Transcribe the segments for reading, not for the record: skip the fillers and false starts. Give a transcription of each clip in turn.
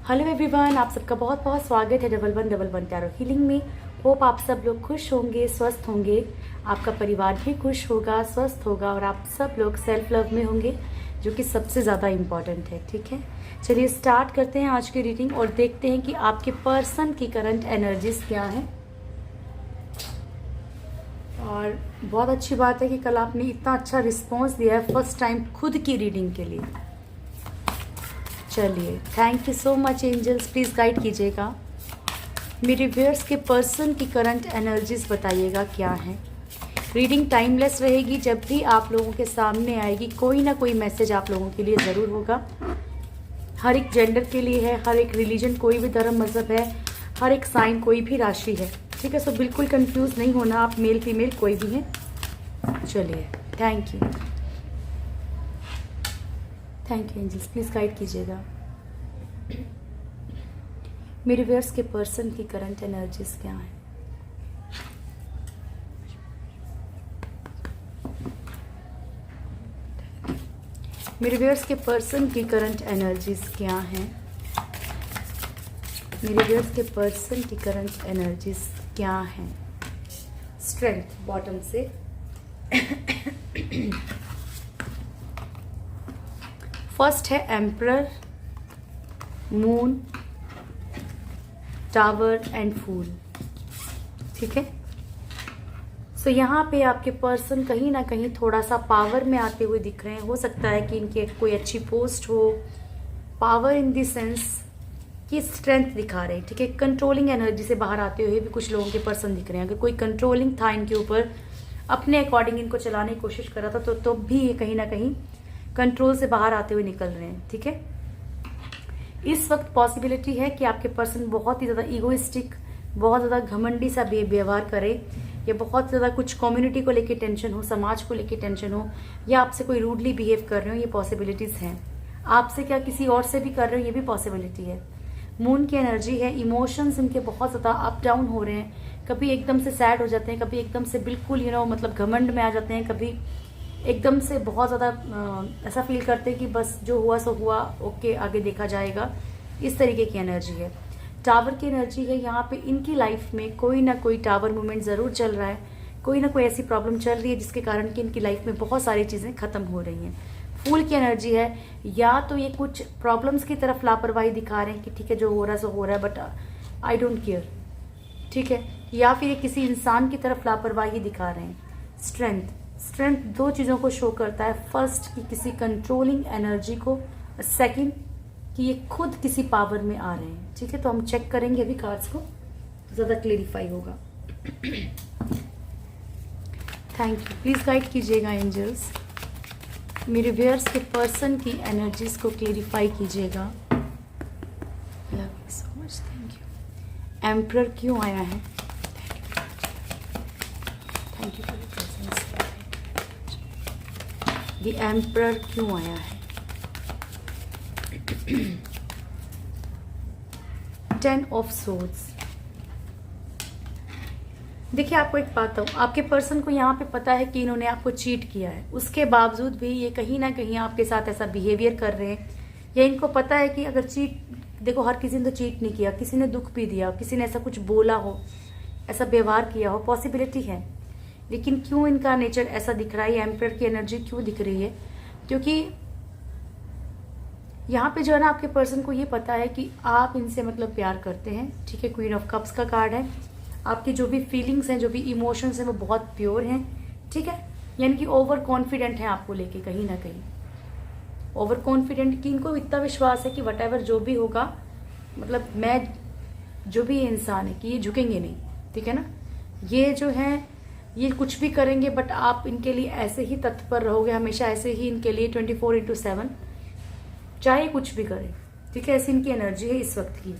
Hello everyone, आप सबका बहुत बहुत स्वागत है डबल वन टैरो हीलिंग में। होप आप सब लोग खुश होंगे, स्वस्थ होंगे, आपका परिवार भी खुश होगा, स्वस्थ होगा और आप सब लोग सेल्फ लव में होंगे, जो कि सबसे ज़्यादा इम्पॉर्टेंट है। ठीक है, चलिए स्टार्ट करते हैं आज की रीडिंग और देखते हैं कि आपके पर्सन की करंट एनर्जीज क्या है। और बहुत अच्छी बात है कि कल आपने इतना अच्छा रिस्पॉन्स दिया है फर्स्ट टाइम खुद की रीडिंग के लिए। चलिए, thank you so much angels, please guide कीजिएगा। मेरे व्यूअर्स के पर्सन की करंट एनर्जीज बताइएगा क्या है। रीडिंग टाइमलेस रहेगी, जब भी आप लोगों के सामने आएगी कोई ना कोई मैसेज आप लोगों के लिए ज़रूर होगा। हर एक जेंडर के लिए है, हर एक रिलीजन, कोई भी धर्म मज़हब है, हर एक साइन, कोई भी राशि है। ठीक है, सो बिल्कुल कंफ्यूज नहीं होना, आप मेल फीमेल कोई भी हैं। चलिए, thank you angels, please guide कीजिएगा। मेरे व्यूअर्स के पर्सन की करंट एनर्जीज क्या है। मेरे व्यूअर्स के पर्सन की करंट एनर्जीज क्या है। मेरे व्यूअर्स के पर्सन की करंट एनर्जीज क्या है। स्ट्रेंथ बॉटम से फर्स्ट है एम्परर, मून, टावर एंड फूल। ठीक है, सो यहाँ पे आपके पर्सन कहीं ना कहीं थोड़ा सा पावर में आते हुए दिख रहे हैं। हो सकता है कि इनके कोई अच्छी पोस्ट हो। पावर इन द सेंस कि स्ट्रेंथ दिखा रहे हैं। ठीक है, कंट्रोलिंग एनर्जी से बाहर आते हुए भी कुछ लोगों के पर्सन दिख रहे हैं। अगर कोई कंट्रोलिंग था इनके ऊपर, अपने अकॉर्डिंग इनको चलाने की कोशिश कर रहा था, तो भी ये कहीं ना कहीं कंट्रोल से बाहर आते हुए निकल रहे हैं। ठीक है, इस वक्त पॉसिबिलिटी है कि आपके पर्सन बहुत ही ज़्यादा ईगोइस्टिक, बहुत ज़्यादा घमंडी सा व्यवहार करे, या बहुत ज़्यादा कुछ कम्युनिटी को लेके टेंशन हो, समाज को लेके टेंशन हो, या आपसे कोई रूडली बिहेव कर रहे हो। ये पॉसिबिलिटीज़ हैं। आपसे क्या किसी और से भी कर रहे हो, ये भी पॉसिबिलिटी है। मून की एनर्जी है, इमोशंस इनके बहुत ज़्यादा अप डाउन हो रहे हैं। कभी एकदम से सैड हो जाते हैं, कभी एकदम से बिल्कुल मतलब घमंड में आ जाते हैं, कभी एकदम से बहुत ज़्यादा ऐसा फील करते हैं कि बस जो हुआ सो हुआ, ओके आगे देखा जाएगा। इस तरीके की एनर्जी है। टावर की एनर्जी है। यहाँ पे इनकी लाइफ में कोई ना कोई टावर मूवमेंट ज़रूर चल रहा है, कोई ना कोई ऐसी प्रॉब्लम चल रही है जिसके कारण कि इनकी लाइफ में बहुत सारी चीज़ें खत्म हो रही हैं। फूल की एनर्जी है। या तो ये कुछ प्रॉब्लम्स की तरफ लापरवाही दिखा रहे हैं कि ठीक है जो हो रहा है सो हो रहा है, बट आई डोंट केयर। ठीक है, या फिर ये किसी इंसान की तरफ लापरवाही दिखा रहे हैं। स्ट्रेंथ दो चीज़ों को शो करता है। फर्स्ट कि किसी कंट्रोलिंग एनर्जी को, सेकंड कि ये खुद किसी पावर में आ रहे हैं। ठीक है, तो हम चेक करेंगे अभी कार्ड्स को, ज़्यादा क्लेरिफाई होगा। थैंक यू, प्लीज़ गाइड कीजिएगा एंजल्स। मेरे व्यूअर्स के पर्सन की एनर्जीज को क्लेरिफाई कीजिएगा। Love you so much, thank you. Emperor क्यों आया है? Thank you for your presence. The emperor क्यों आया है? 10 ऑफ सोर्ड्स। देखिए, आपको एक बात बताऊं, आपके पर्सन को यहाँ पे पता है कि इन्होंने आपको चीट किया है, उसके बावजूद भी ये कहीं ना कहीं आपके साथ ऐसा बिहेवियर कर रहे हैं। या इनको पता है कि अगर चीट, देखो हर किसी ने तो चीट नहीं किया, किसी ने दुख भी दिया, किसी ने ऐसा कुछ बोला हो, ऐसा व्यवहार किया हो, पॉसिबिलिटी है। लेकिन क्यों इनका नेचर ऐसा दिख रहा है, एम्परर की एनर्जी क्यों दिख रही है? क्योंकि यहाँ पे जो है ना, आपके पर्सन को ये पता है कि आप इनसे मतलब प्यार करते हैं। ठीक है, क्वीन ऑफ कप्स का कार्ड है। आपकी जो भी फीलिंग्स हैं, जो भी इमोशंस हैं, वो बहुत प्योर हैं। ठीक है, यानी कि ओवर कॉन्फिडेंट है आपको लेके, कहीं ना कहीं ओवर कॉन्फिडेंट, कि इनको इतना विश्वास है कि वट एवर जो भी होगा, मतलब मैं जो भी इंसान है कि ये झुकेंगे नहीं। ठीक है ना, ये जो है ये कुछ भी करेंगे, बट आप इनके लिए ऐसे ही तत्पर रहोगे, हमेशा ऐसे ही इनके लिए 24/7, चाहे कुछ भी करें। ठीक है, ऐसी इनकी एनर्जी है इस वक्त की।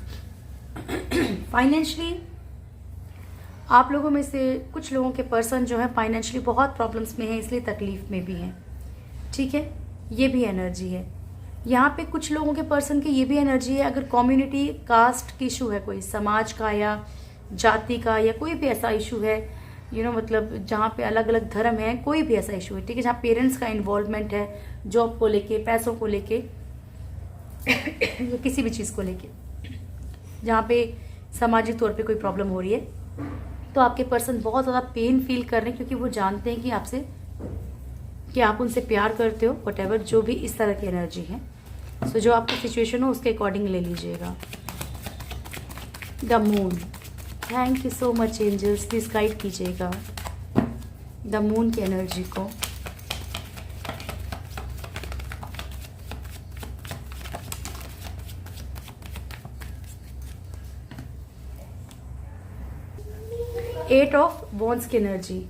फाइनेंशियली आप लोगों में से कुछ लोगों के पर्सन जो है फाइनेंशियली बहुत प्रॉब्लम्स में है, इसलिए तकलीफ में भी हैं। ठीक है, ये भी एनर्जी है। यहाँ पे कुछ लोगों के पर्सन की ये भी एनर्जी है, अगर कम्युनिटी कास्ट की इशू है, कोई समाज का या जाति का, या कोई भी ऐसा इशू है, मतलब जहाँ पे अलग अलग धर्म है, कोई भी ऐसा इशू है। ठीक है, जहाँ पेरेंट्स का इन्वॉल्वमेंट है, जॉब को लेके, पैसों को लेके या किसी भी चीज़ को लेके। जहाँ पे सामाजिक तौर पे कोई प्रॉब्लम हो रही है, तो आपके पर्सन बहुत ज़्यादा पेन फील कर रहे हैं, क्योंकि वो जानते हैं कि आप उनसे प्यार करते हो, वट जो भी इस तरह की एनर्जी है। सो जो आपकी सिचुएशन हो उसके अकॉर्डिंग ले लीजिएगा। The moon, thank you so much angels, please guide कीजिएगा द मून की एनर्जी को। एट ऑफ वॉन्ड्स की एनर्जी।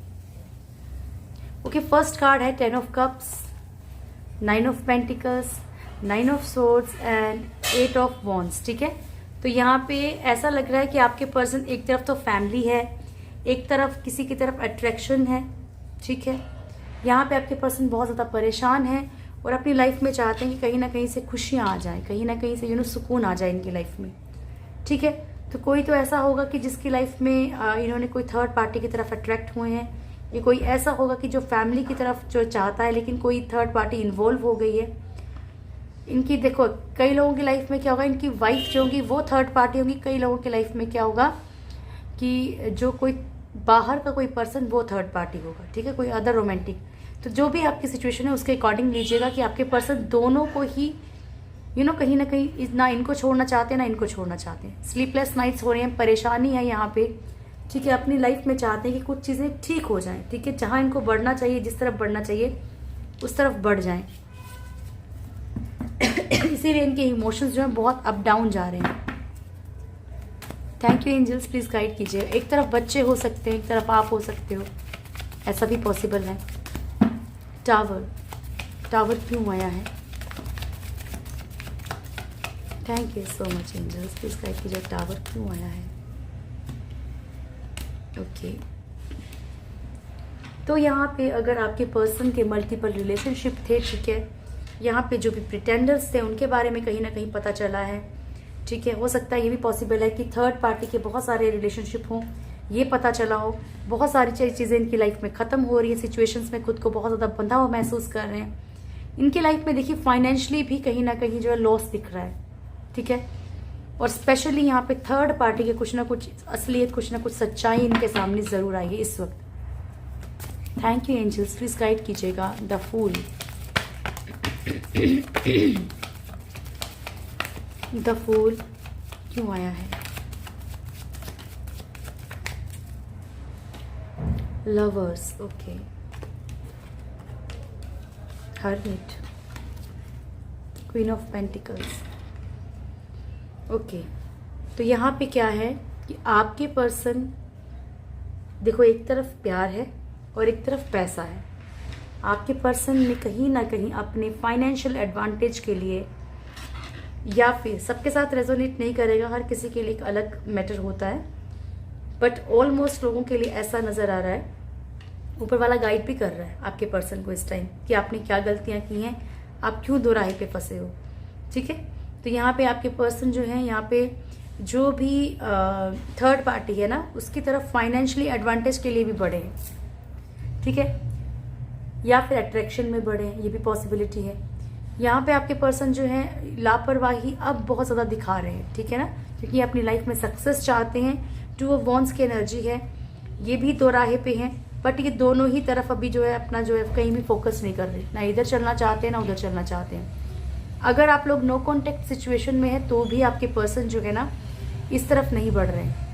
ओके, फर्स्ट कार्ड है 10 of cups, 9 of pentacles, 9 of swords and 8 of wands. ठीक है, तो यहाँ पे ऐसा लग रहा है कि आपके पर्सन एक तरफ तो फैमिली है, एक तरफ किसी की तरफ अट्रैक्शन है। ठीक है, यहाँ पे आपके पर्सन बहुत ज़्यादा परेशान है और अपनी लाइफ में चाहते हैं कि कहीं ना कहीं से खुशियाँ आ जाएं, कहीं ना कहीं से सुकून आ जाए इनकी लाइफ में। ठीक है, तो कोई तो ऐसा होगा कि जिसकी लाइफ में इन्होंने कोई थर्ड पार्टी की तरफ अट्रैक्ट हुए हैं, ये कोई ऐसा होगा कि जो फैमिली की तरफ जो चाहता है लेकिन कोई थर्ड पार्टी इन्वॉल्व हो गई है। इनकी देखो, कई लोगों की लाइफ में क्या होगा, इनकी वाइफ जो होगी वो थर्ड पार्टी होगी। कई लोगों की लाइफ में क्या होगा कि जो कोई बाहर का कोई पर्सन वो थर्ड पार्टी होगा। ठीक है, कोई अदर रोमांटिक। तो जो भी आपकी सिचुएशन है उसके अकॉर्डिंग लीजिएगा कि आपके पर्सन दोनों को ही कहीं ना कहीं ना इनको छोड़ना चाहते हैं ना इनको छोड़ना चाहते हैं। स्लीपलेस नाइट्स हो रहे हैं, परेशानी है यहाँ पे। ठीक है, अपनी लाइफ में चाहते हैं कि कुछ चीज़ें ठीक हो जाएं। ठीक है, जहाँ इनको बढ़ना चाहिए, जिस तरफ बढ़ना चाहिए उस तरफ बढ़ जाएं। इसीलिए इनके इमोशंस जो हैं बहुत अप डाउन जा रहे हैं। Thank you angels, please guide कीजिए। एक तरफ बच्चे हो सकते हैं, एक तरफ आप हो सकते हो, ऐसा भी पॉसिबल है। टावर, टावर क्यों आया है? Thank you so much angels, please guide कीजिए टावर क्यों आया है। ओके, तो यहाँ पे अगर आपके पर्सन के मल्टीपल रिलेशनशिप थे, ठीक है, यहाँ पे जो भी प्रिटेंडर्स थे उनके बारे में कहीं ना कहीं पता चला है। ठीक है, हो सकता है ये भी पॉसिबल है कि थर्ड पार्टी के बहुत सारे रिलेशनशिप हों, ये पता चला हो। बहुत सारी चीज़ें इनकी लाइफ में ख़त्म हो रही है, सिचुएशंस में खुद को बहुत ज़्यादा बंधा हुआ महसूस कर रहे हैं। इनकी लाइफ में देखिए फाइनेंशियली भी कहीं ना कहीं जो है लॉस दिख रहा है। ठीक है, और स्पेशली यहाँ पे थर्ड पार्टी के कुछ ना कुछ असलियत, कुछ ना कुछ सच्चाई इनके सामने ज़रूर आई है इस वक्त। Thank you angels, please guide कीजिएगा द फूल। द फूल क्यों आया है? Lovers, okay, hermit, queen of pentacles. Okay, तो यहाँ पे क्या है कि आपके पर्सन, देखो एक तरफ प्यार है और एक तरफ पैसा है। आपके पर्सन ने कहीं ना कहीं अपने फाइनेंशियल एडवांटेज के लिए, या फिर सबके साथ रेजोनेट नहीं करेगा, हर किसी के लिए एक अलग मैटर होता है, बट ऑलमोस्ट लोगों के लिए ऐसा नज़र आ रहा है, ऊपर वाला गाइड भी कर रहा है आपके पर्सन को इस टाइम कि आपने क्या गलतियां की हैं, आप क्यों दो राह पे फंसे हो। ठीक है, तो यहाँ पे आपके पर्सन जो है, यहाँ पे जो भी थर्ड पार्टी है ना, उसकी तरफ फाइनेंशियली एडवांटेज के लिए भी बढ़े हैं। ठीक है, या फिर अट्रैक्शन में बढ़े हैं, ये भी पॉसिबिलिटी है। यहाँ पे आपके पर्सन जो है लापरवाही अब बहुत ज़्यादा दिखा रहे हैं। ठीक है ना, क्योंकि अपनी लाइफ में सक्सेस चाहते हैं। 2 ऑफ वॉन्ड्स की एनर्जी है, ये भी दो राहे पे हैं, बट ये दोनों ही तरफ अभी जो है अपना जो है कहीं भी फोकस नहीं कर रहे, ना इधर चलना चाहते हैं ना उधर चलना चाहते हैं। अगर आप लोग नो कॉन्टेक्ट सिचुएशन में है तो भी आपके पर्सन जो है ना इस तरफ नहीं बढ़ रहे हैं।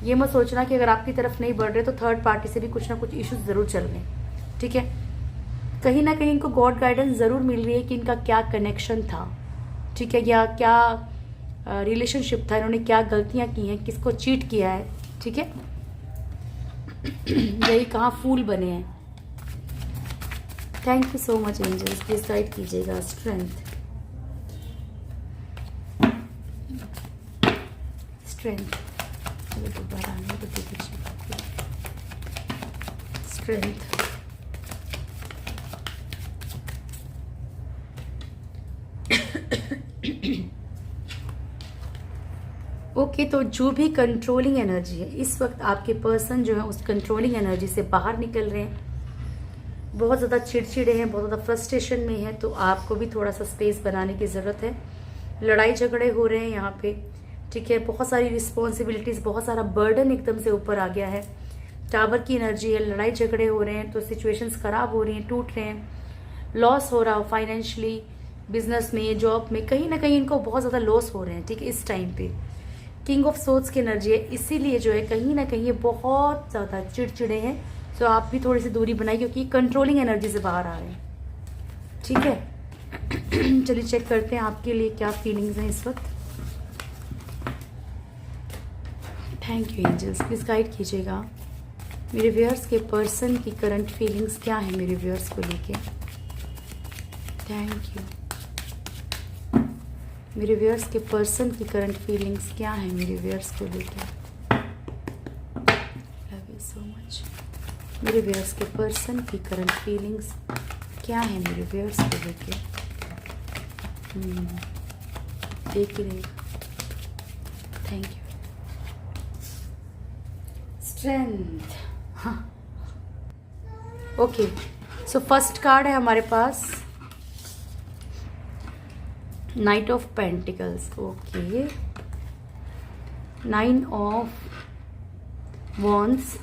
ये मत सोचना कि अगर आपकी तरफ नहीं बढ़ रहे तो थर्ड पार्टी से भी कुछ ना कुछ इश्यूज ज़रूर चल रहे हैं। ठीक है, कहीं ना कहीं इनको गॉड गाइडेंस ज़रूर मिल रही है कि इनका क्या कनेक्शन था। ठीक है, या क्या रिलेशनशिप था, इन्होंने क्या गलतियां की हैं, किसको चीट किया है। ठीक है, यही कहाँ फूल बने हैं। Thank you so much angels, please guide कीजिएगा स्ट्रेंथ, स्ट्रेंथ, दोबारा आने को दीजिए स्ट्रेंथ। ओके, तो जो भी कंट्रोलिंग एनर्जी है इस वक्त आपके पर्सन जो है उस कंट्रोलिंग एनर्जी से बाहर निकल रहे हैं। बहुत ज़्यादा चिड़चिड़े हैं, बहुत ज़्यादा फ्रस्ट्रेशन में है, तो आपको भी थोड़ा सा स्पेस बनाने की ज़रूरत है। लड़ाई झगड़े हो रहे हैं यहाँ पे, ठीक है, बहुत सारी रिस्पॉन्सिबिलिटीज़, बहुत सारा बर्डन एकदम से ऊपर आ गया है। टावर की एनर्जी है, लड़ाई झगड़े हो रहे हैं तो सिचुएशंस खराब हो रही हैं, टूट रहे हैं, लॉस हो रहा हो फाइनेंशियली, बिजनेस में, जॉब में, कहीं ना कहीं इनको बहुत ज़्यादा लॉस हो रहे हैं। ठीक है, इस टाइम पे किंग ऑफ सोर्ड्स की एनर्जी है, इसीलिए जो है कहीं ना कहीं ये बहुत ज़्यादा चिड़चिड़े हैं। तो आप भी थोड़ी सी दूरी बनाइए क्योंकि कंट्रोलिंग एनर्जी से बाहर आ रहे हैं। ठीक है चलिए चेक करते हैं आपके लिए क्या फीलिंग्स हैं इस वक्त। Thank you angels, please guide कीजिएगा मेरे व्यूअर्स के पर्सन की करंट फीलिंग्स क्या है मेरे व्यूअर्स को लेके। Thank you. मेरे व्यूअर्स के पर्सन की करंट फीलिंग्स क्या है मेरे व्यूअर्स को लेके। Love you so much. मेरे व्यूअर्स के पर्सन की करंट फीलिंग्स क्या है मेरे व्यूअर्स को लेके। देख ही नहीं। Thank you. स्ट्रेंथ, हाँ ओके। सो फर्स्ट कार्ड है हमारे पास knight of pentacles. Okay, 9 of wands,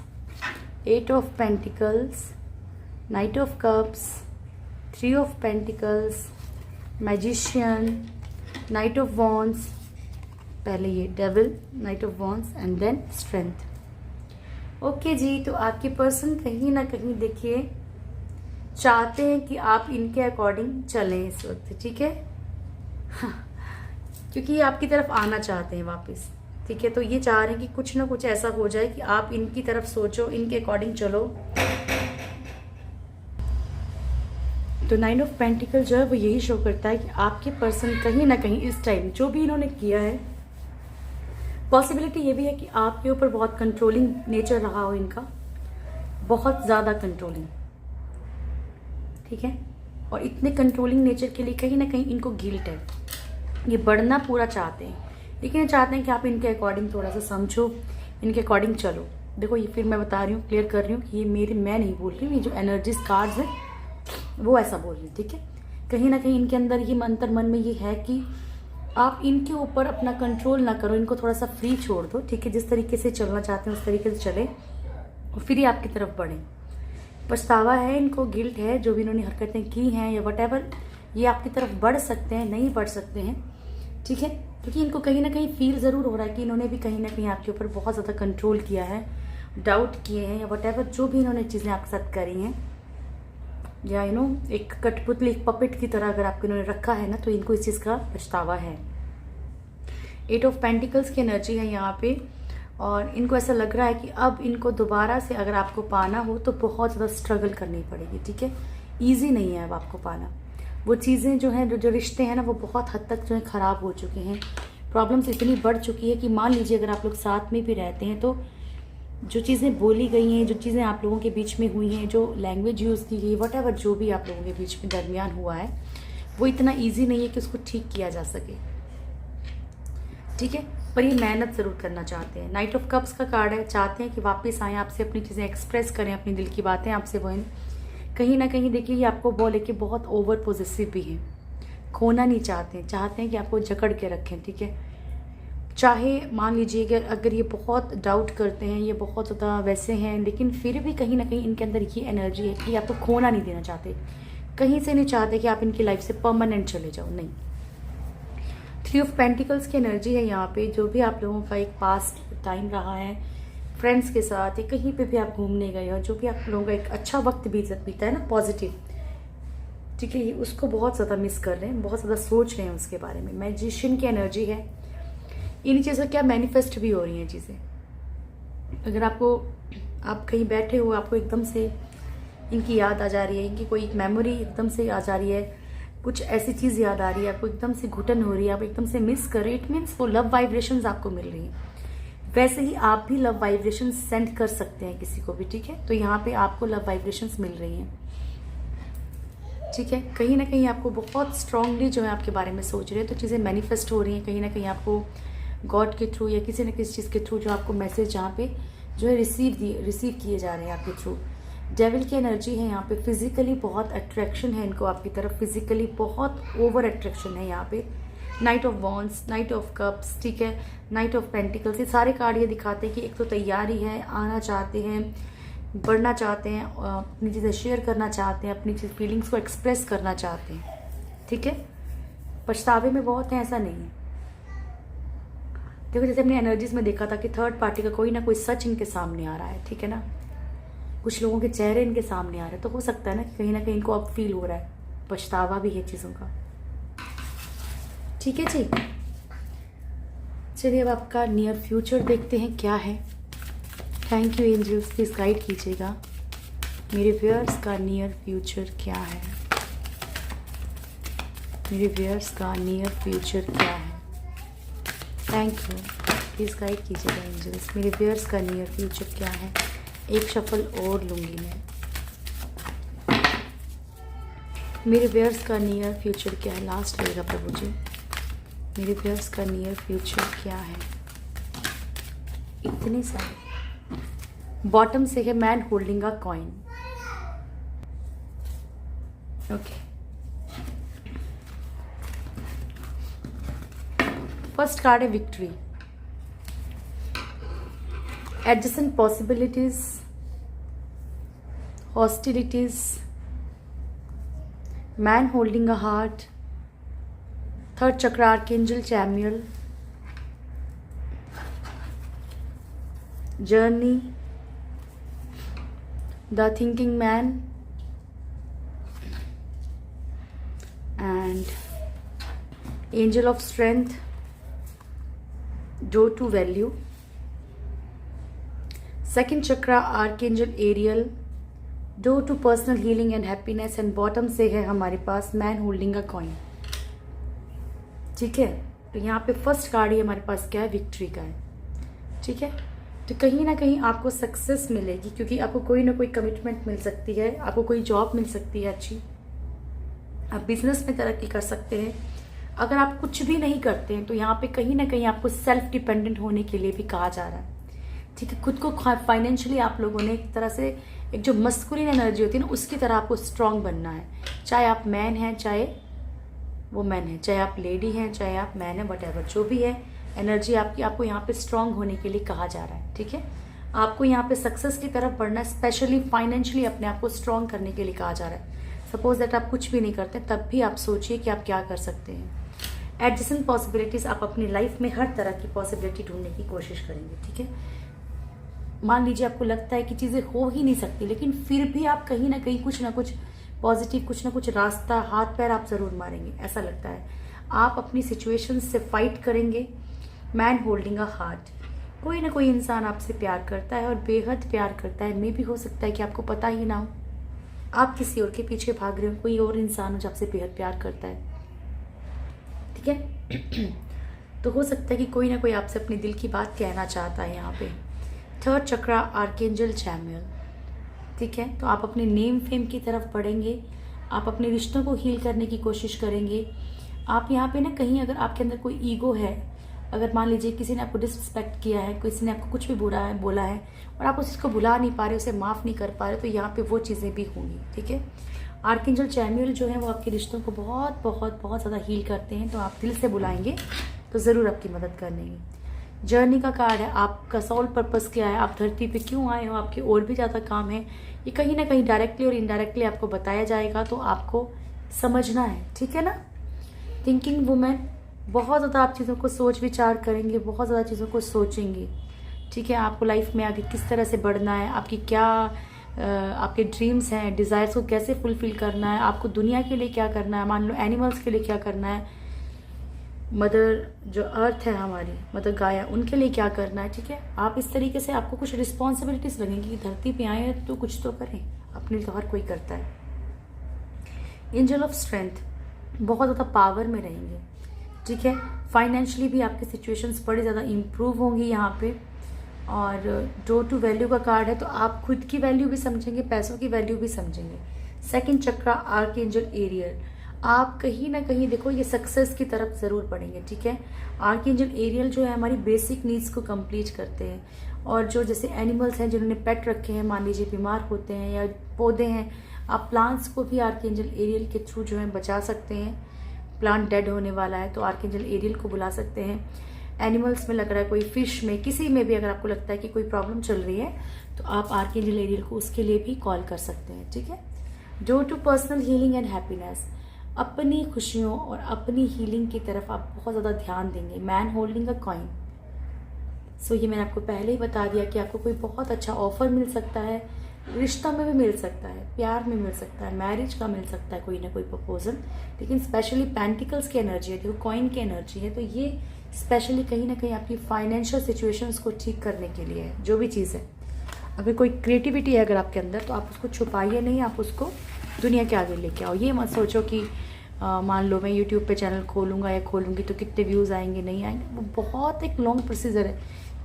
8 of pentacles, knight of cups, 3 of pentacles, magician, knight of wands, पहले ये devil, knight of wands and then strength. Okay जी, तो आपके person कहीं ना कहीं देखिए चाहते हैं कि आप इनके अकॉर्डिंग चलें इस वक्त। ठीक है हाँ, क्योंकि ये आपकी तरफ आना चाहते हैं वापस। ठीक है, तो ये चाह रहे हैं कि कुछ ना कुछ ऐसा हो जाए कि आप इनकी तरफ सोचो, इनके अकॉर्डिंग चलो। तो 9 ऑफ पेंटिकल जो है वो यही शो करता है कि आपके पर्सन कहीं ना कहीं इस टाइम जो भी इन्होंने किया है, पॉसिबिलिटी ये भी है कि आपके ऊपर बहुत कंट्रोलिंग नेचर रहा हो इनका, बहुत ज़्यादा कंट्रोलिंग। ठीक है, और इतने कंट्रोलिंग नेचर के लिए कहीं ना कहीं इनको गिल्ट है। ये बढ़ना पूरा चाहते हैं, लेकिन ये चाहते हैं कि आप इनके अकॉर्डिंग थोड़ा सा समझो, इनके अकॉर्डिंग चलो। देखो ये फिर मैं बता रही हूँ, क्लियर कर रही हूँ कि ये मेरे, मैं नहीं बोल रही हूँ, ये जो एनर्जीज कार्ड्स हैं वो ऐसा बोल रही है। ठीक है, कहीं ना कहीं इनके अंदर ये अंतर मन में ये है कि आप इनके ऊपर अपना कंट्रोल ना करो, इनको थोड़ा सा फ्री छोड़ दो। ठीक है, जिस तरीके से चलना चाहते हैं उस तरीके से चले और फिर ही आपकी तरफ बढ़ें। पछतावा है इनको, गिल्ट है जो भी इन्होंने हरकतें की हैं या वट, ये आपकी तरफ बढ़ सकते हैं, नहीं बढ़ सकते हैं। ठीक है, क्योंकि इनको कहीं ना कहीं फील ज़रूर हो रहा है कि इन्होंने भी कहीं ना कहीं आपके ऊपर बहुत ज़्यादा कंट्रोल किया है, डाउट किए हैं या वट जो भी इन्होंने चीज़ें आपके साथ करी हैं, या एक कठपुतली, एक पपेट की तरह अगर आपको इन्होंने रखा है ना, तो इनको इस चीज़ का पछतावा है। 8 ऑफ पेंटिकल्स की एनर्जी है यहाँ पे, और इनको ऐसा लग रहा है कि अब इनको दोबारा से अगर आपको पाना हो तो बहुत ज़्यादा स्ट्रगल करनी पड़ेगी। ठीक है, ईजी नहीं है अब आपको पाना। वो चीज़ें जो हैं, जो रिश्ते हैं ना, वो बहुत हद तक जो है ख़राब हो चुके हैं। प्रॉब्लम्स इतनी बढ़ चुकी है कि मान लीजिए अगर आप लोग साथ में भी रहते हैं तो जो चीज़ें बोली गई हैं, जो चीज़ें आप लोगों के बीच में हुई हैं, जो लैंग्वेज यूज़ की गई, वट जो भी आप लोगों के बीच में दरमियान हुआ है, वो इतना ईजी नहीं है कि उसको ठीक किया जा सके। ठीक है, पर ये मेहनत ज़रूर करना चाहते हैं। नाइट ऑफ कप्स का कार्ड है, चाहते हैं कि वापस आएँ, आपसे अपनी चीज़ें एक्सप्रेस करें, अपनी दिल की बातें आपसे बोलें। कहीं ना कहीं देखिए ये आपको बोले कि बहुत ओवर पॉजिटिव भी हैं, खोना नहीं चाहते हैं, चाहते हैं कि आपको जकड़ के रखें। ठीक है, चाहे मान लीजिए कि अगर ये बहुत डाउट करते हैं, ये बहुत ज़्यादा वैसे हैं, लेकिन फिर भी कहीं ना कहीं इनके अंदर ये एनर्जी है कि आपको खोना नहीं देना चाहते, कहीं से नहीं चाहते कि आप इनकी लाइफ से परमानेंट चले जाओ, नहीं। 3 ऑफ पेंटिकल्स की एनर्जी है यहाँ पे, जो भी आप लोगों का एक पास्ट टाइम रहा है फ्रेंड्स के साथ या कहीं पे भी आप घूमने गए हो, जो भी आप लोगों का एक अच्छा वक्त बीता है ना, पॉजिटिव, ठीक है, ये उसको बहुत ज़्यादा मिस कर रहे हैं, बहुत ज़्यादा सोच रहे हैं उसके बारे में। मैजिशियन की एनर्जी है, इन चीज़ों क्या मैनिफेस्ट भी हो रही हैं चीज़ें। अगर आप कहीं बैठे हो, आपको एकदम से इनकी याद आ जा रही है, इनकी कोई मेमोरी एकदम से आ जा रही है, कुछ ऐसी चीज़ याद आ रही है, आपको एकदम से घुटन हो रही है, आप एकदम से मिस कर रहे हैं, इट मीन्स वो लव वाइब्रेशंस आपको मिल रही हैं। वैसे ही आप भी लव वाइब्रेशंस सेंड कर सकते हैं किसी को भी। ठीक है, तो यहाँ पे आपको लव वाइब्रेशंस मिल रही हैं। ठीक है, कहीं ना कहीं आपको बहुत स्ट्रांगली जो है आपके बारे में सोच रहे हैं, तो चीज़ें मैनिफेस्ट हो रही हैं। कहीं ना कहीं आपको गॉड के थ्रू या किसी न किसी चीज़ के थ्रू जो आपको मैसेज जहाँ पे जो है रिसीव किए जा रहे हैं आपके थ्रू। डेविल की एनर्जी है यहाँ पे, फिजिकली बहुत अट्रैक्शन है इनको आपकी तरफ, फिजिकली बहुत ओवर अट्रैक्शन है यहाँ पे। Night of wands, night of cups, ठीक है, नाइट ऑफ पेंटिकल्स, ये सारे कार्ड ये दिखाते हैं कि एक तो तैयारी है, आना चाहते हैं, बढ़ना चाहते हैं, अपनी चीज़ें शेयर करना चाहते हैं, अपनी फीलिंग्स को एक्सप्रेस करना चाहते हैं, ठीक है। पछतावे में बहुत है, ऐसा नहीं है। देखो जैसे हमने एनर्जीज में देखा था कि थर्ड पार्टी का कोई ना कोई सच इनके सामने आ रहा है, ठीक है ना। कुछ लोगों के चेहरे इनके सामने आ रहे हैं, तो हो सकता है ना कहीं इनको अब फील हो रहा है, पछतावा भी है चीज़ों का, ठीक है जी। चलिए अब आपका नियर फ्यूचर देखते हैं क्या है। Thank you angels, please guide कीजिएगा मेरे व्यूअर्स का नियर फ्यूचर क्या है। मेरे व्यूअर्स का नियर फ्यूचर क्या है। थैंक यू, प्लीज गाइड कीजिएगा एंजल्स, मेरे व्यूअर्स का नियर फ्यूचर क्या है। एक शफल और लूंगी मैं। मेरे व्यूअर्स का नियर फ्यूचर क्या है, लास्ट रहेगा प्रभु जी। मेरे व्यूअर्स का नियर फ्यूचर क्या है। इतने सारे बॉटम से है man holding a coin, okay. First card है victory, adjacent possibilities, hostilities, man holding a heart, third chakra archangel Chamuel, journey, the thinking man and angel of strength, door to value, second chakra archangel Ariel, door to personal healing and happiness, and bottom से है हमारे पास man holding a coin, ठीक है। तो यहाँ पे first card ही हमारे पास क्या है, विक्ट्री का है, ठीक है। तो कहीं ना कहीं आपको सक्सेस मिलेगी, क्योंकि आपको कोई ना कोई कमिटमेंट मिल सकती है, आपको कोई जॉब मिल सकती है अच्छी, आप बिजनेस में तरक्की कर सकते हैं। अगर आप कुछ भी नहीं करते हैं तो यहाँ पे कहीं ना कहीं आपको सेल्फ डिपेंडेंट होने के लिए भी कहा जा रहा है, ठीक है। खुद को फाइनेंशियली आप लोगों ने एक तरह से, एक जो मस्कुलिन एनर्जी होती है ना, उसकी तरह आपको स्ट्रांग बनना है। चाहे आप मैन हैं, चाहे वो मैन है, चाहे आप लेडी हैं, चाहे आप मैन है, वटएवर जो भी है, एनर्जी आपकी, आपको यहाँ पे स्ट्रांग होने के लिए कहा जा रहा है, ठीक है। आपको यहाँ पे सक्सेस की तरफ बढ़ना, स्पेशली फाइनेंशियली अपने आप को स्ट्रांग करने के लिए कहा जा रहा है। सपोज दैट आप कुछ भी नहीं करते, तब भी आप सोचिए कि आप क्या कर सकते हैं। एडजेसेंट पॉसिबिलिटीज, आप अपनी लाइफ में हर तरह की पॉसिबिलिटी ढूंढने की कोशिश करेंगे, ठीक है। मान लीजिए आपको लगता है कि चीज़ें हो ही नहीं सकती, लेकिन फिर भी आप कहीं ना कहीं कुछ ना कुछ पॉजिटिव, कुछ ना कुछ रास्ता, हाथ पैर आप ज़रूर मारेंगे, ऐसा लगता है। आप अपनी सिचुएशन से फाइट करेंगे। मैन होल्डिंग अ हार्ट, कोई ना कोई इंसान आपसे प्यार करता है और बेहद प्यार करता है। मे भी हो सकता है कि आपको पता ही ना हो, आप किसी और के पीछे भाग रहे हो, कोई और इंसान हो जो आपसे बेहद प्यार करता है, ठीक है। तो हो सकता है कि कोई ना कोई आपसे अपने दिल की बात कहना चाहता है यहाँ पे। थर्ड चक्र आर्कएंजल चैमुअल, ठीक है। तो आप अपने नेम फेम की तरफ बढ़ेंगे, आप अपने रिश्तों को हील करने की कोशिश करेंगे। आप यहाँ पे ना कहीं, अगर आपके अंदर कोई ईगो है, अगर मान लीजिए किसी ने आपको डिसरिस्पेक्ट किया है, किसी ने आपको कुछ भी बुरा है बोला है और आप उसको भुला नहीं पा रहे, उसे माफ़ नहीं कर पा रहे, तो यहाँ पे वो चीज़ें भी होंगी, ठीक है। आर्कएंजल चैमुअल जो है वो आपके रिश्तों को बहुत बहुत बहुत ज़्यादा हील करते हैं, तो आप दिल से बुलाएंगे तो ज़रूर आपकी मदद कर लेंगे। जर्नी का कार्ड है, आपका सोल पर्पस क्या है, आप धरती पे क्यों आए हो, आपके और भी ज़्यादा काम है, ये कहीं ना कहीं डायरेक्टली और इनडायरेक्टली आपको बताया जाएगा, तो आपको समझना है, ठीक है ना। थिंकिंग वुमेन, बहुत ज़्यादा आप चीज़ों को सोच विचार करेंगे, बहुत ज़्यादा चीज़ों को सोचेंगे, ठीक है। आपको लाइफ में आगे किस तरह से बढ़ना है, आपकी क्या आपके ड्रीम्स हैं, डिज़ायर्स को कैसे फुलफिल करना है, आपको दुनिया के लिए क्या करना है, मान लो एनिमल्स के लिए क्या करना है, मदर जो अर्थ है हमारी, मदर गाया, उनके लिए क्या करना है, ठीक है। आप इस तरीके से, आपको कुछ रिस्पॉन्सिबिलिटीज़ लगेंगी कि धरती पे आए हैं तो कुछ तो करें, अपने लिए तो हर कोई करता है। एंजल ऑफ स्ट्रेंथ, बहुत ज़्यादा पावर में रहेंगे, ठीक है। फाइनेंशियली भी आपकी सिचुएशंस बड़ी ज़्यादा इम्प्रूव होंगी यहाँ पे। और डोर टू वैल्यू का कार्ड है, तो आप खुद की वैल्यू भी समझेंगे, पैसों की वैल्यू भी समझेंगे। सेकंड चक्र आर्कएंजल एरियल, आप कहीं ना कहीं देखो ये सक्सेस की तरफ ज़रूर बढ़ेंगे, ठीक है। आर्कएंजल एरियल जो है हमारी बेसिक नीड्स को कंप्लीट करते हैं, और जो जैसे एनिमल्स हैं जिन्होंने पेट रखे हैं, मान लीजिए बीमार होते हैं, या पौधे हैं, आप प्लांट्स को भी आर्कएंजल एरियल के थ्रू जो है बचा सकते हैं। प्लांट डेड होने वाला है तो आर्कएंजल एरियल को बुला सकते हैं। एनिमल्स में लग रहा है, कोई फिश में, किसी में भी अगर आपको लगता है कि कोई प्रॉब्लम चल रही है तो आप आर्कएंजल एरियल को उसके लिए भी कॉल कर सकते हैं, ठीक है। Due to personal healing and happiness, अपनी खुशियों और अपनी हीलिंग की तरफ आप बहुत ज़्यादा ध्यान देंगे। मैन होल्डिंग अ कॉइन, सो ये मैंने आपको पहले ही बता दिया कि आपको कोई बहुत अच्छा ऑफर मिल सकता है, रिश्ता में भी मिल सकता है, प्यार में मिल सकता है, मैरिज का मिल सकता है कोई ना कोई प्रपोजल, लेकिन स्पेशली पेंटिकल्स की एनर्जी है, देखो कॉइन की एनर्जी है, तो ये स्पेशली कहीं ना कहीं आपकी फाइनेंशियल सिचुएशंस को ठीक करने के लिए है। जो भी चीज़ है, अगर कोई क्रिएटिविटी है अगर आपके अंदर, तो आप उसको छुपाइए नहीं, आप उसको दुनिया के आगे लेके आओ। ये मत सोचो कि मान लो मैं यूट्यूब पे चैनल खोलूँगा या खोलूँगी तो कितने व्यूज़ आएंगे नहीं आएंगे, वो बहुत एक लॉन्ग प्रोसीजर है,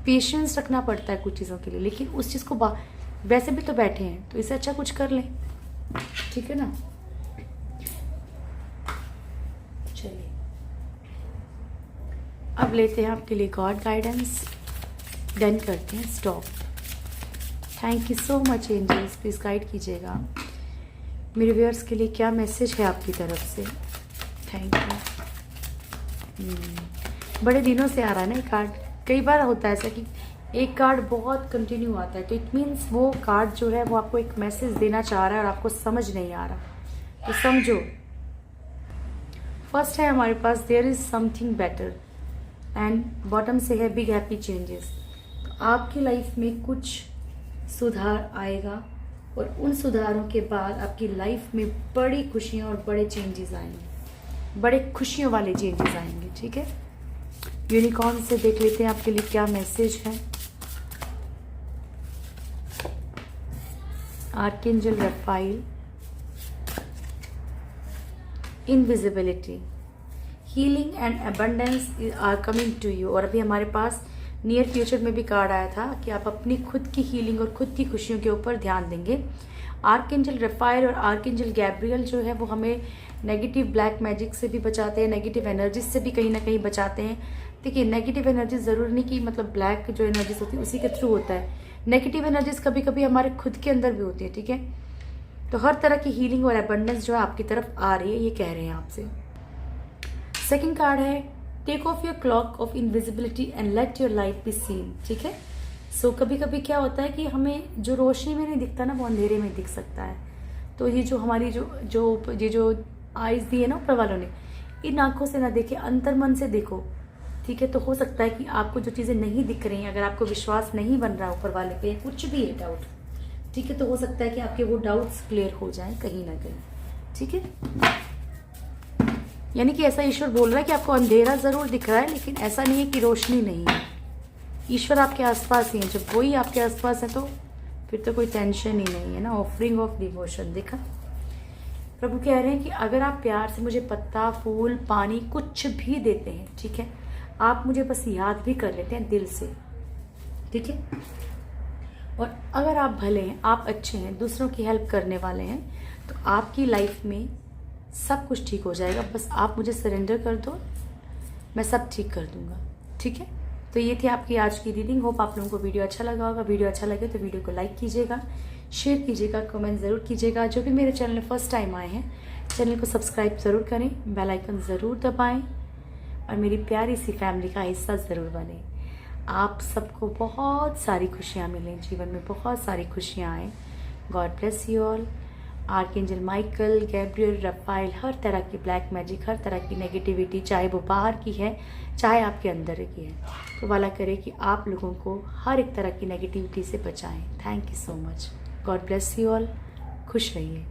पेशेंस रखना पड़ता है कुछ चीज़ों के लिए। लेकिन उस चीज़ को वैसे भी तो बैठे हैं तो इससे अच्छा कुछ कर लें, ठीक है ना। चलिए अब लेते हैं आपके लिए गॉड गाइडेंस, डन करते हैं, stop. Thank you so much angels, please guide कीजिएगा मेरे व्यूअर्स के लिए क्या मैसेज है आपकी तरफ से। Thank you. बड़े दिनों से आ रहा है ना ये कार्ड, कई बार होता है ऐसा कि एक कार्ड बहुत कंटिन्यू आता है, तो इट मीन्स वो कार्ड जो है वो आपको एक मैसेज देना चाह रहा है और आपको समझ नहीं आ रहा, तो समझो। फर्स्ट है हमारे पास there is something better, and bottom से है बिग हैप्पी चेंजेस। तो आपकी लाइफ में कुछ सुधार आएगा और उन सुधारों के बाद आपकी लाइफ में बड़ी खुशियाँ और बड़े चेंजेस आएंगे, बड़े खुशियों वाले चेंजेस आएंगे, ठीक है। यूनिकॉर्न से देख लेते हैं आपके लिए क्या मैसेज है। Archangel Raphael, invisibility, healing and abundance are coming to you. और अभी हमारे पास नियर फ्यूचर में भी कार्ड आया था कि आप अपनी खुद की हीलिंग और खुद की खुशियों के ऊपर ध्यान देंगे। आर्कएंजल रफाइल और आर्कएंजल गैब्रियल जो है वो हमें नेगेटिव ब्लैक मैजिक से भी बचाते हैं, नेगेटिव एनर्जीज से भी कहीं ना कहीं बचाते हैं। देखिए नेगेटिव एनर्जीज ज़रूर नहीं कि मतलब ब्लैक जो एनर्जीज होती है उसी के थ्रू होता है, नेगेटिव एनर्जीज कभी कभी हमारे खुद के अंदर भी होती है, ठीक है। तो हर तरह की हीलिंग और अबंडेंस जो है आपकी तरफ आ रही है, ये कह रहे हैं आपसे। सेकेंड कार्ड है take off your cloak of invisibility and let your light be seen, ठीक है। सो कभी कभी क्या होता है कि हमें जो रोशनी में नहीं दिखता ना वो अंधेरे में दिख सकता है। तो ये जो हमारी जो आईज दी है ना ऊपर वालों ने, इन आंखों से ना देखे, अंतर मन से देखो, ठीक है। तो हो सकता है कि आपको जो चीज़ें नहीं दिख रही हैं, अगर आपको विश्वास नहीं बन रहा ऊपर वाले पे, कुछ भी है डाउट, ठीक है, तो हो सकता है कि आपके वो डाउट्स क्लियर हो जाएं कहीं ना कहीं, ठीक है। यानी कि ऐसा ईश्वर बोल रहा है कि आपको अंधेरा जरूर दिख रहा है लेकिन ऐसा नहीं है कि रोशनी नहीं है। ईश्वर आपके आसपास ही है, जब वही आपके आसपास है तो फिर तो कोई टेंशन ही नहीं है ना। ऑफरिंग ऑफ डिवोशन, देखा प्रभु कह रहे हैं कि अगर आप प्यार से मुझे पत्ता, फूल, पानी कुछ भी देते हैं, ठीक है, आप मुझे बस याद भी कर लेते हैं दिल से, ठीक है। और अगर आप भले हैं, आप अच्छे हैं, दूसरों की हेल्प करने वाले हैं, तो आपकी लाइफ में सब कुछ ठीक हो जाएगा। बस आप मुझे सरेंडर कर दो, मैं सब ठीक कर दूंगा, ठीक है। तो ये थी आपकी आज की रीडिंग। होप आप लोगों को वीडियो अच्छा लगा होगा। वीडियो अच्छा लगे तो वीडियो को लाइक कीजिएगा, शेयर कीजिएगा, कमेंट ज़रूर कीजिएगा। जो भी मेरे चैनल में फर्स्ट टाइम आए हैं, चैनल को सब्सक्राइब ज़रूर करें, बेल आइकन ज़रूर दबाएं और मेरी प्यारी सी फैमिली का हिस्सा ज़रूर बने। आप सबको बहुत सारी खुशियाँ मिलें, जीवन में बहुत सारी खुशियाँ आएँ। God bless you all. Archangel Michael, Gabriel, Raphael, हर तरह की ब्लैक मैजिक, हर तरह की नेगेटिविटी, चाहे वो बाहर की है चाहे आपके अंदर की है, तो वाला करे कि आप लोगों को हर एक तरह की नेगेटिविटी से बचाएं। Thank you so much. God bless you all. खुश रहिए।